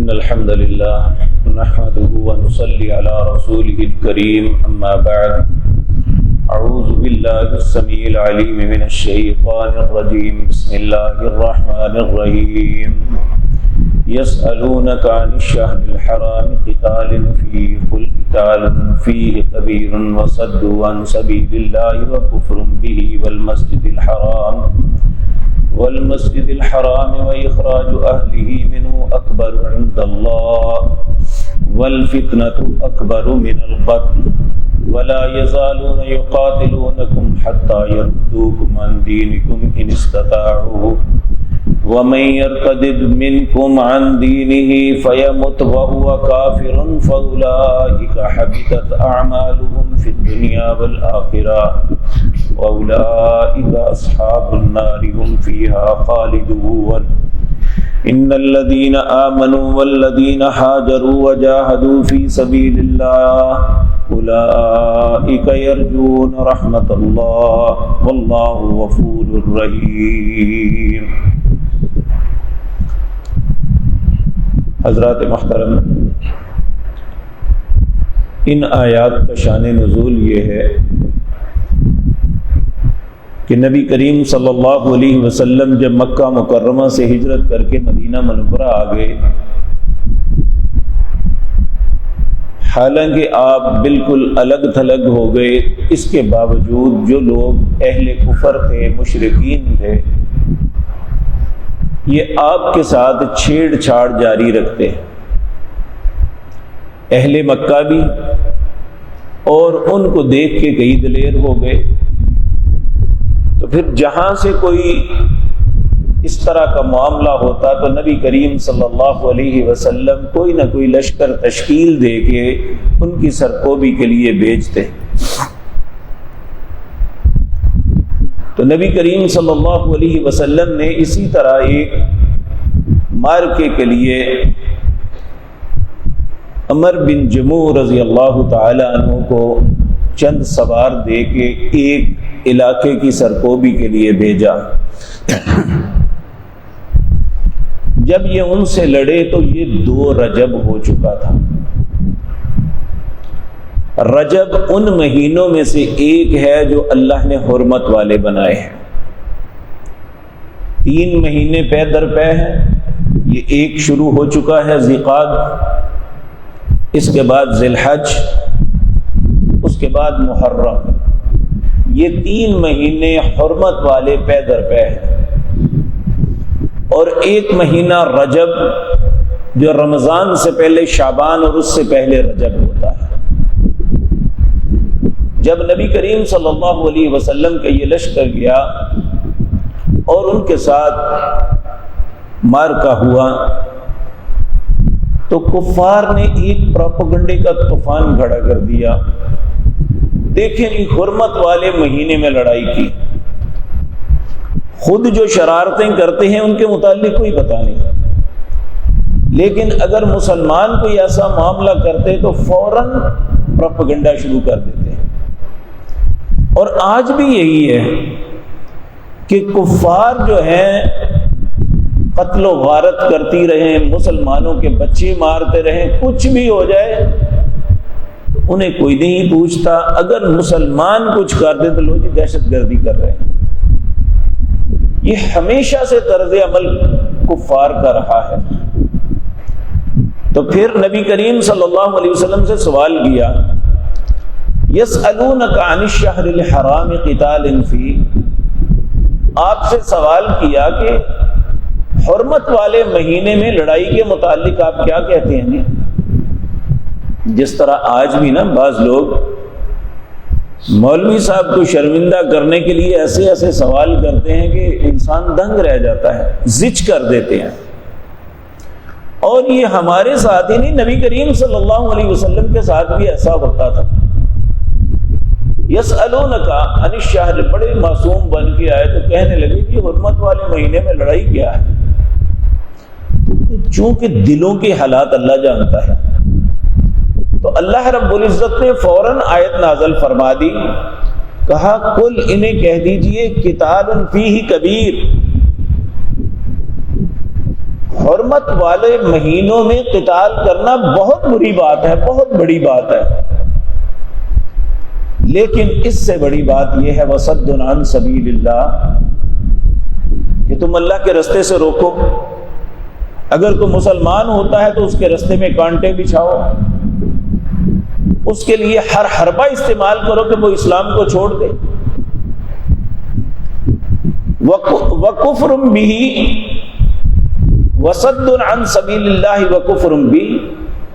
إن الحمد لله نحمده ونصلي على رسوله الكريم أما بعد أعوذ بالله السميع العليم من الشيطان الرجيم بسم الله الرحمن الرحيم يسألونك عن الشهر الحرام قتال فيه قل قتال فيه كبير وصد عن سبيل الله وكفر به والمسجد الحرام وإخراج أهله منه أكبر عند الله والفتنة أكبر من القتل ولا يزالون يقاتلونكم حتى يردوكم عن دينكم إن استطاعوا ومن يرتد منكم عن دينه فيمت وهو كافر فأولئك حبطت أعمالهم في الدنيا والآخرة وأولئك أصحاب النار هم فيها خالدون إن الذين آمنوا والذين هاجروا وجاهدوا في سبيل الله أولئك يرجون رحمة الله والله غفور رحيم. حضرات محترم، ان آیات کا شان نزول یہ ہے کہ نبی کریم صلی اللہ علیہ وسلم جب مکہ مکرمہ سے ہجرت کر کے مدینہ منورہ آ گئے، حالانکہ آپ بالکل الگ تھلگ ہو گئے، اس کے باوجود جو لوگ اہل کفر تھے، مشرکین تھے، یہ آپ کے ساتھ چھیڑ چھاڑ جاری رکھتے ہیں، اہل مکہ بھی، اور ان کو دیکھ کے کئی دلیر ہو گئے۔ تو پھر جہاں سے کوئی اس طرح کا معاملہ ہوتا تو نبی کریم صلی اللہ علیہ وسلم کوئی نہ کوئی لشکر تشکیل دے کے ان کی سرکوبی کے لیے بھیجتے۔ تو نبی کریم صلی اللہ علیہ وسلم نے اسی طرح ایک معرکے کے لیے عمر بن جموح رضی اللہ تعالی عنہ کو چند سوار دے کے ایک علاقے کی سرکوبی کے لیے بھیجا۔ جب یہ ان سے لڑے تو یہ 2 رجب ہو چکا تھا۔ رجب ان مہینوں میں سے ایک ہے جو اللہ نے حرمت والے بنائے ہیں۔ 3 مہینے پے در پے ہیں، یہ ایک شروع ہو چکا ہے ذیقعد، اس کے بعد ذی الحج، اس کے بعد محرم، یہ 3 مہینے حرمت والے پے در پے ہیں، اور ایک مہینہ رجب جو رمضان سے پہلے شعبان اور اس سے پہلے رجب ہوتا ہے۔ جب نبی کریم صلی اللہ علیہ وسلم کا یہ لشکر گیا اور ان کے ساتھ معرکہ ہوا تو کفار نے ایک پروپیگنڈے کا طوفان کھڑا کر دیا۔ دیکھیں حرمت والے مہینے میں لڑائی کی، خود جو شرارتیں کرتے ہیں ان کے متعلق کوئی پتہ نہیں، لیکن اگر مسلمان کوئی ایسا معاملہ کرتے تو فوراً پروپیگنڈا شروع کر دیتے ہیں۔ اور آج بھی یہی ہے کہ کفار جو ہیں قتل و غارت کرتی رہیں، مسلمانوں کے بچے مارتے رہیں، کچھ بھی ہو جائے تو انہیں کوئی نہیں پوچھتا۔ اگر مسلمان کچھ کر دے تو لو جی دہشت گردی کر رہے ہیں۔ یہ ہمیشہ سے طرز عمل کفار کا رہا ہے۔ تو پھر نبی کریم صلی اللہ علیہ وسلم سے سوال کیا، یسألونک عن الشہر الحرام قتال فیہ، آپ سے سوال کیا کہ حرمت والے مہینے میں لڑائی کے متعلق آپ کیا کہتے ہیں؟ جس طرح آج بھی نا بعض لوگ مولوی صاحب کو شرمندہ کرنے کے لیے ایسے ایسے سوال کرتے ہیں کہ انسان دنگ رہ جاتا ہے، زچ کر دیتے ہیں۔ اور یہ ہمارے ساتھ ہی نہیں، نبی کریم صلی اللہ علیہ وسلم کے ساتھ بھی ایسا ہوتا تھا۔ یسألونک عن الشہر، بڑے معصوم بن کے آئے تو کہنے لگے کہ حرمت والے مہینے میں لڑائی کیا ہے؟ چونکہ دلوں کے حالات اللہ جانتا ہے، تو اللہ رب العزت نے فوراً آیت نازل فرما دی، کہا قل انہیں کہہ دیجئے قتال فیہ کبیر، حرمت والے مہینوں میں قتال کرنا بہت بری بات ہے، بہت بڑی بات ہے، لیکن اس سے بڑی بات یہ ہے وصد عن سبیل اللہ، کہ تم اللہ کے رستے سے روکو۔ اگر کوئی مسلمان ہوتا ہے تو اس کے رستے میں کانٹے بچھاؤ، اس کے لیے ہر حربہ استعمال کرو کہ وہ اسلام کو چھوڑ دے۔ وَكُفْرٌ بِهِ وَصَدٌّ عَن سَبِيلِ اللَّهِ وَكُفْرٌ بِهِ،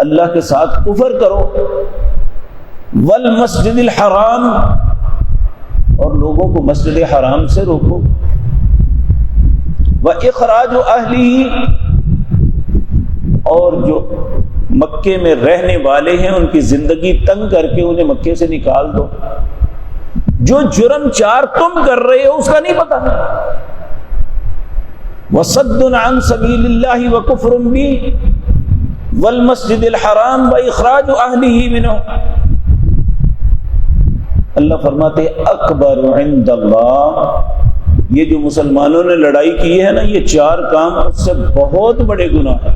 اللہ کے ساتھ کفر کرو، وَالْمَسْجِدِ الْحَرَامِ، اور لوگوں کو مسجد حرام سے روکو، وَإِخْرَاجُ أَهْلِهِ، اور جو مکے میں رہنے والے ہیں ان کی زندگی تنگ کر کے انہیں مکے سے نکال دو۔ جو جرم چار تم کر رہے ہو اس کا نہیں پتا۔ وَصَدٌّ عَن سَبِيلِ اللَّهِ وَكُفْرٌ بِهِ وَالْمَسْجِدِ الْحَرَامِ وَإِخْرَاجُ أَهْلِهِ مِنْهُ، اللہ فرماتے اکبر عند اللہ، یہ جو مسلمانوں نے لڑائی کی ہے نا، یہ چار کام اس سے بہت بڑے گناہ ہیں۔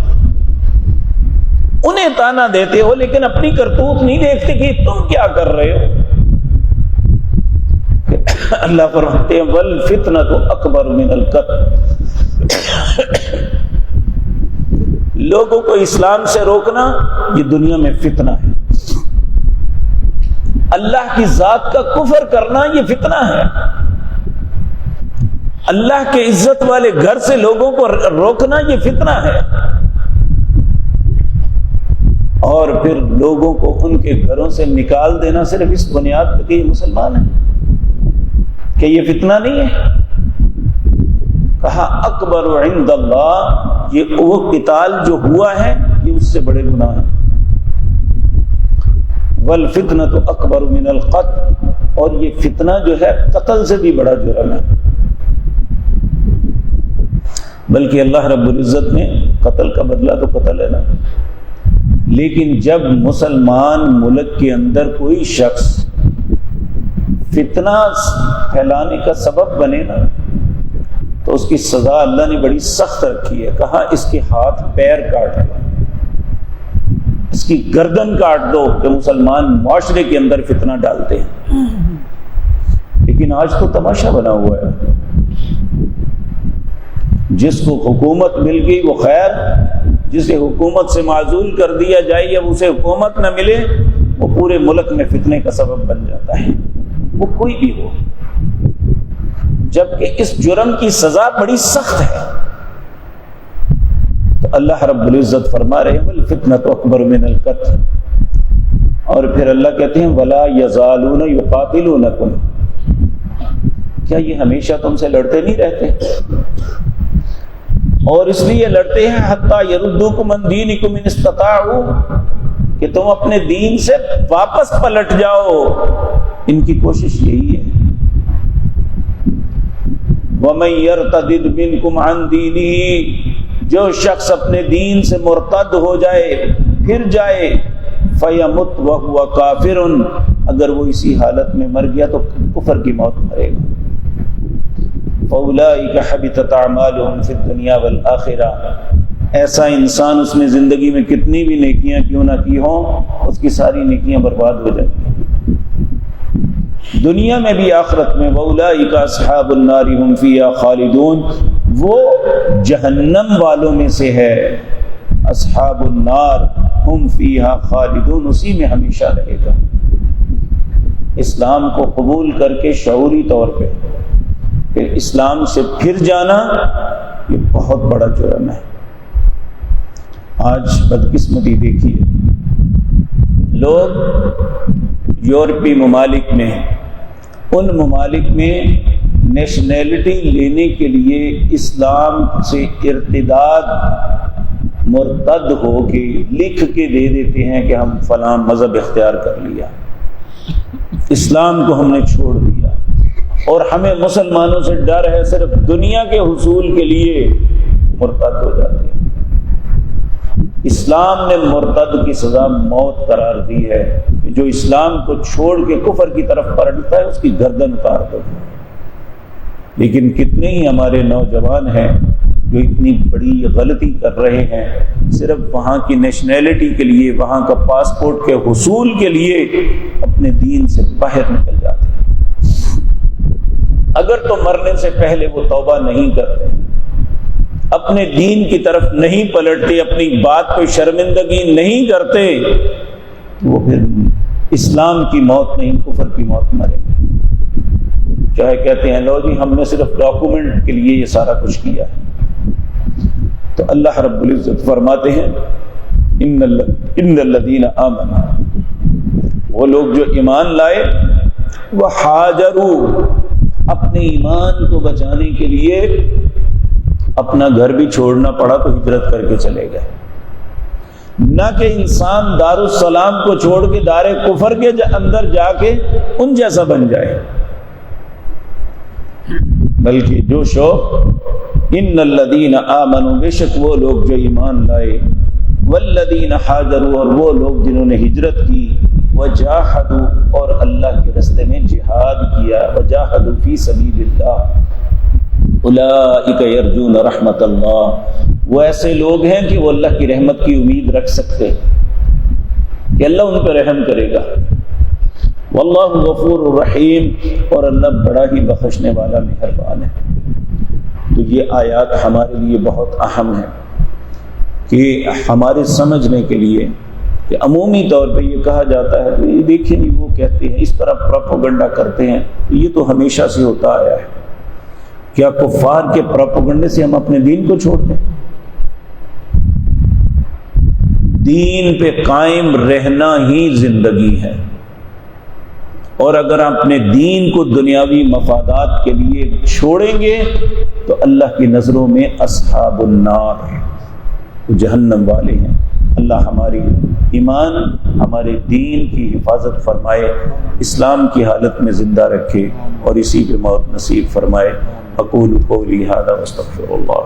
انہیں تانا دیتے ہو لیکن اپنی کرتوت نہیں دیکھتے کہ تم کیا کر رہے ہو۔ اللہ فرماتے ہیں والفتنۃ اکبر من القتل، لوگوں کو اسلام سے روکنا یہ دنیا میں فتنہ ہے، اللہ کی ذات کا کفر کرنا یہ فتنہ ہے، اللہ کے عزت والے گھر سے لوگوں کو روکنا یہ فتنہ ہے، اور پھر لوگوں کو ان کے گھروں سے نکال دینا صرف اس بنیاد پہ کہ یہ مسلمان ہیں، کہ یہ فتنہ نہیں ہے۔ کہا اکبر عند اللہ، یہ وہ قتال جو ہوا ہے یہ اس سے بڑے گناہ ہیں۔ والفتنۃ اکبر من القتل، اور یہ فتنہ جو ہے قتل سے بھی بڑا جرم ہے، بلکہ اللہ رب العزت نے قتل کا بدلہ تو قتل ہے نا، لیکن جب مسلمان ملک کے اندر کوئی شخص فتنہ پھیلانے کا سبب بنے نا تو اس کی سزا اللہ نے بڑی سخت رکھی ہے۔ کہا اس کے ہاتھ پیر کاٹ دو، اس کی گردن کاٹ دو، کہ مسلمان معاشرے کے اندر فتنہ ڈالتے ہیں۔ لیکن آج تو تماشا بنا ہوا ہے، جس کو حکومت مل گئی وہ خیر، جسے حکومت سے معزول کر دیا جائے یا اسے حکومت نہ ملے وہ پورے ملک میں فتنے کا سبب بن جاتا ہے، وہ کوئی بھی ہو، جبکہ اس جرم کی سزا بڑی سخت ہے۔ تو اللہ رب العزت فرما رہے ہیں والفتنۃ اکبر من القتل، اور پھر اللہ کہتے ہیں ولا یزالون یقاتلونکم، کیا یہ ہمیشہ تم سے لڑتے نہیں رہتے؟ اور اس لیے لڑتے ہیں حتیٰ یردوکم عن دینکم ان استطاعوا، کہ تم اپنے دین سے واپس پلٹ جاؤ، ان کی کوشش یہی ہے۔ وَمَن يَرْتَدِدْ مِنْكُمْ عَنْ دِينِهِ، جو شخص اپنے دین سے مرتد ہو جائے، پھر جائے، فَيَمُتْ وَهُوَ كَافِرٌ، اگر وہ اسی حالت میں مر گیا تو کفر کی موت مرے گا۔ فَأُولَٰئِكَ حَبِطَتْ أَعْمَالُهُمْ فِي الدُّنْيَا وَالْآخِرَةِ، ایسا انسان اس نے زندگی میں کتنی بھی نیکیاں کیوں نہ کی ہوں، اس کی ساری نیکیاں برباد ہو جائیں گی، دنیا میں بھی آخرت میں۔ وَأُولَٰئِكَ أَصْحَابُ النَّارِ هُمْ فِيهَا خَالِدُونَ، وہ جہنم والوں میں سے ہے، اصحاب النار ہم فیہا خالدون، اسی میں ہمیشہ رہے گا۔ اسلام کو قبول کر کے شعوری طور پہ پھر اسلام سے پھر جانا یہ بہت بڑا جرم ہے۔ آج بدقسمتی دیکھیے، لوگ یورپی ممالک میں، ان ممالک میں نیشنلٹی لینے کے لیے اسلام سے ارتداد مرتد ہو کے لکھ کے دے دیتے ہیں کہ ہم فلاں مذہب اختیار کر لیا، اسلام کو ہم نے چھوڑ دیا، اور ہمیں مسلمانوں سے ڈر ہے، صرف دنیا کے حصول کے لیے مرتد ہو جاتے ہیں۔ اسلام نے مرتد کی سزا موت قرار دی ہے، جو اسلام کو چھوڑ کے کفر کی طرف پلٹتا ہے اس کی گردن اتار دو۔ لیکن کتنے ہی ہمارے نوجوان ہیں جو اتنی بڑی غلطی کر رہے ہیں صرف وہاں کی نیشنلٹی کے لیے، وہاں کا پاسپورٹ کے حصول کے لیے اپنے دین سے باہر نکل جاتے ہیں۔ اگر تو مرنے سے پہلے وہ توبہ نہیں کرتے، اپنے دین کی طرف نہیں پلٹتے، اپنی بات پہ شرمندگی نہیں کرتے، تو وہ پھر اسلام کی موت نہیں، کفر کی موت مریں گے۔ چاہے کہتے ہیں لو جی ہم نے صرف ڈاکومنٹ کے لیے یہ سارا کچھ کیا ہے۔ تو اللہ رب العزت فرماتے ہیں ان الذین آمنوا، وہ لوگ جو ایمان لائے، وہ ہاجروا، اپنے ایمان کو بچانے کے لیے اپنا گھر بھی چھوڑنا پڑا تو ہجرت کر کے چلے گئے۔ نہ کہ انسان دار السلام کو چھوڑ کے دار کفر کے اندر جا کے ان جیسا بن جائے، بلکہ جو شوق ان الذین آمنوا، بے شک وہ لوگ جو ایمان لائے، والذین حاجروا، اور وہ لوگ جنہوں نے ہجرت کی، وجاہدوا، اور اللہ کے راستے میں جہاد کیا، وجاہدوا فی سبیل اللہ، اولئک یرجون رحمت اللہ، وہ ایسے لوگ ہیں کہ وہ اللہ کی رحمت کی امید رکھ سکتے کہ اللہ ان پہ رحم کرے گا۔ واللہ غفور الرحیم، اور اللہ بڑا ہی بخشنے والا مہربان ہے۔ تو یہ آیات ہمارے لیے بہت اہم ہیں کہ ہمارے سمجھنے کے لیے کہ عمومی طور پہ یہ کہا جاتا ہے تو یہ دیکھیں جی وہ کہتے ہیں اس طرح پروپیگنڈا کرتے ہیں، یہ تو ہمیشہ سے ہوتا آیا ہے۔ کیا کفار کے پروپیگنڈے سے ہم اپنے دین کو چھوڑ دیں؟ دین پہ قائم رہنا ہی زندگی ہے، اور اگر آپ اپنے دین کو دنیاوی مفادات کے لیے چھوڑیں گے تو اللہ کی نظروں میں اصحاب النار، جہنم والے ہیں۔ اللہ ہماری ایمان، ہمارے دین کی حفاظت فرمائے، اسلام کی حالت میں زندہ رکھے اور اسی پہ موت نصیب فرمائے۔ اقول قولی ھذا واستغفر اللہ۔